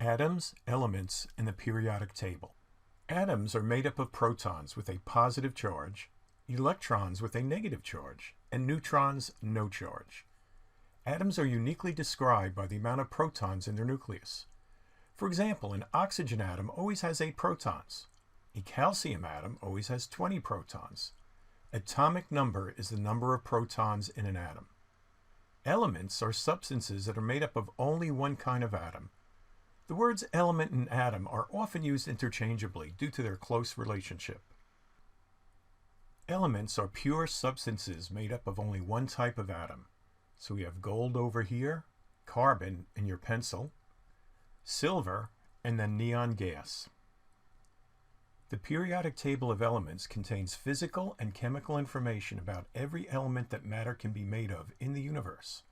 Atoms, elements, and the periodic table. Atoms are made up of protons with a positive charge, electrons with a negative charge, and neutrons no charge. Atoms are uniquely described by the amount of protons in their nucleus. For example, an oxygen atom always has 8 protons. A calcium atom always has 20 protons. Atomic number is the number of protons in an atom. Elements are substances that are made up of only one kind of atom. The words element and atom are often used interchangeably due to their close relationship. Elements are pure substances made up of only one type of atom. So we have gold over here, carbon in your pencil, silver, and then neon gas. The periodic table of elements contains physical and chemical information about every element that matter can be made of in the universe.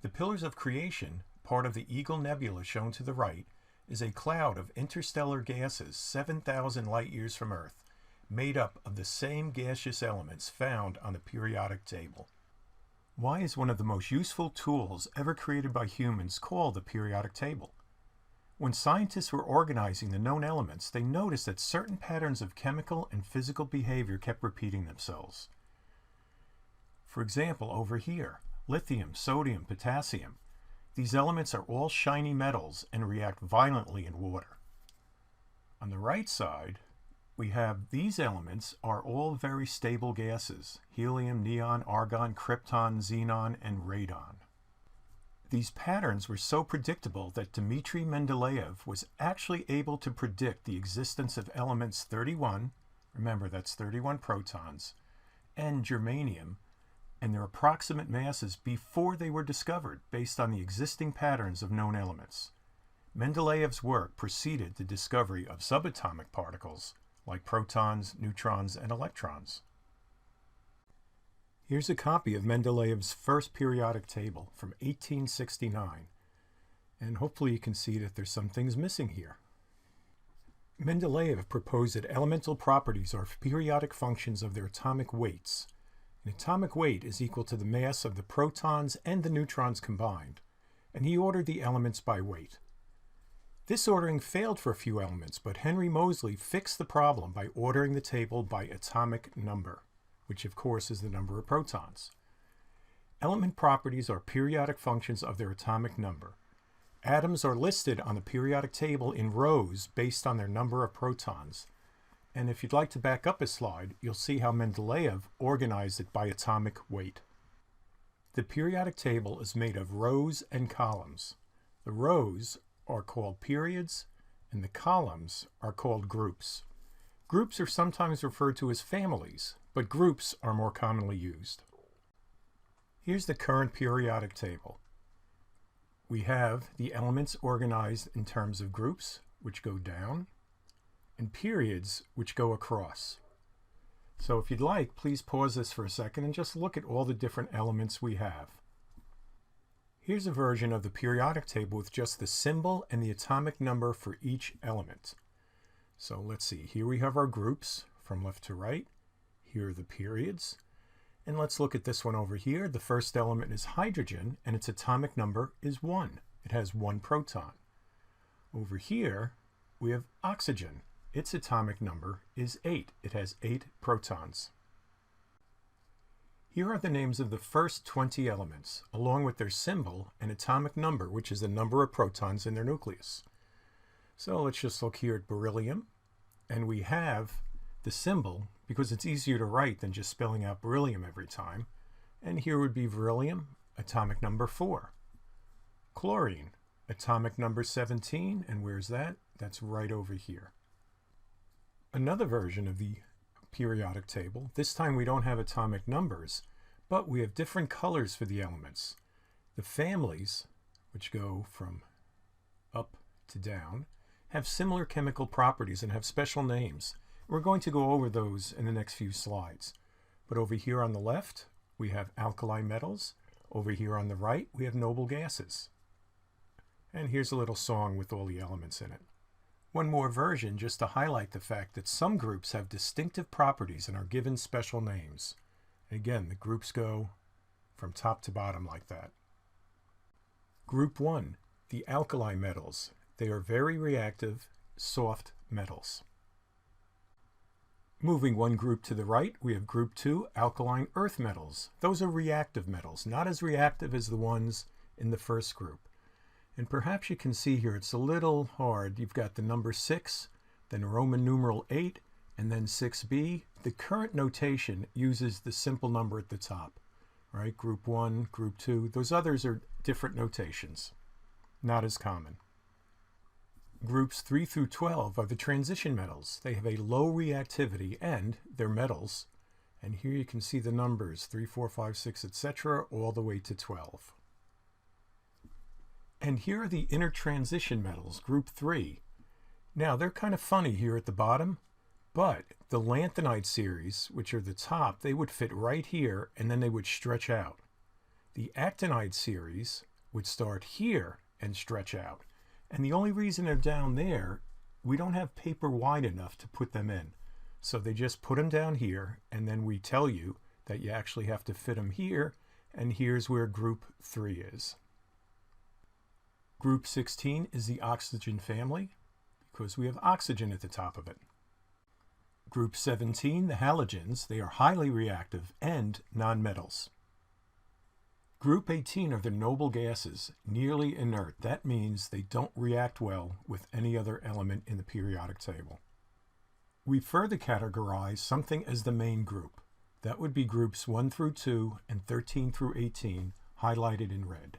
The Pillars of Creation, part of the Eagle Nebula shown to the right, is a cloud of interstellar gases 7,000 light-years from Earth, made up of the same gaseous elements found on the periodic table. Why is one of the most useful tools ever created by humans called the periodic table? When scientists were organizing the known elements, they noticed that certain patterns of chemical and physical behavior kept repeating themselves. For example, over here, lithium, sodium, potassium. These elements are all shiny metals and react violently in water. On the right side, we have these elements are all very stable gases: helium, neon, argon, krypton, xenon, and radon. These patterns were so predictable that Dmitri Mendeleev was actually able to predict the existence of elements 31, remember that's 31 protons, and germanium, and their approximate masses before they were discovered based on the existing patterns of known elements. Mendeleev's work preceded the discovery of subatomic particles like protons, neutrons, and electrons. Here's a copy of Mendeleev's first periodic table from 1869, and hopefully you can see that there's some things missing here. Mendeleev proposed that elemental properties are periodic functions of their atomic weights. An atomic weight is equal to the mass of the protons and the neutrons combined, and he ordered the elements by weight. This ordering failed for a few elements, but Henry Moseley fixed the problem by ordering the table by atomic number, which of course is the number of protons. Element properties are periodic functions of their atomic number. Atoms are listed on the periodic table in rows based on their number of protons. And if you'd like to back up a slide, you'll see how Mendeleev organized it by atomic weight. The periodic table is made of rows and columns. The rows are called periods, and the columns are called groups. Groups are sometimes referred to as families, but groups are more commonly used. Here's the current periodic table. We have the elements organized in terms of groups, which go down, and periods, which go across. So if you'd like, please pause this for a second and just look at all the different elements we have. Here's a version of the periodic table with just the symbol and the atomic number for each element. So let's see, here we have our groups from left to right. Here are the periods. And let's look at this one over here. The first element is hydrogen, and its atomic number is 1. It has 1 proton. Over here, we have oxygen. Its atomic number is 8. It has 8 protons. Here are the names of the first 20 elements, along with their symbol and atomic number, which is the number of protons in their nucleus. So let's just look here at beryllium, and we have the symbol because it's easier to write than just spelling out beryllium every time. And here would be beryllium, atomic number 4. Chlorine, atomic number 17, and where's that? That's right over here. Another version of the periodic table. This time we don't have atomic numbers, but we have different colors for the elements. The families, which go from up to down, have similar chemical properties and have special names. We're going to go over those in the next few slides. But over here on the left, we have alkali metals. Over here on the right, we have noble gases. And here's a little song with all the elements in it. One more version just to highlight the fact that some groups have distinctive properties and are given special names. Again, the groups go from top to bottom like that. Group 1, the alkali metals. They are very reactive, soft metals. Moving one group to the right, we have group 2, alkaline earth metals. Those are reactive metals, not as reactive as the ones in the first group. And perhaps you can see here it's a little hard. You've got the number 6, then Roman numeral 8, and then 6b. The current notation uses the simple number at the top, right? Group 1, group 2. Those others are different notations, not as common. Groups 3 through 12 are the transition metals. They have a low reactivity and they're metals. And here you can see the numbers 3, 4, 5, 6, etc. all the way to 12. And here are the inner transition metals, group 3. Now they're kind of funny here at the bottom, but the lanthanide series, which are the top, they would fit right here and then they would stretch out. The actinide series would start here and stretch out. And the only reason they're down there, we don't have paper wide enough to put them in. So they just put them down here, and then we tell you that you actually have to fit them here, and here's where group 3 is. Group 16 is the oxygen family, because we have oxygen at the top of it. Group 17, the halogens, they are highly reactive and nonmetals. Group 18 are the noble gases, nearly inert. That means they don't react well with any other element in the periodic table. We further categorize something as the main group. That would be groups 1 through 2 and 13 through 18, highlighted in red.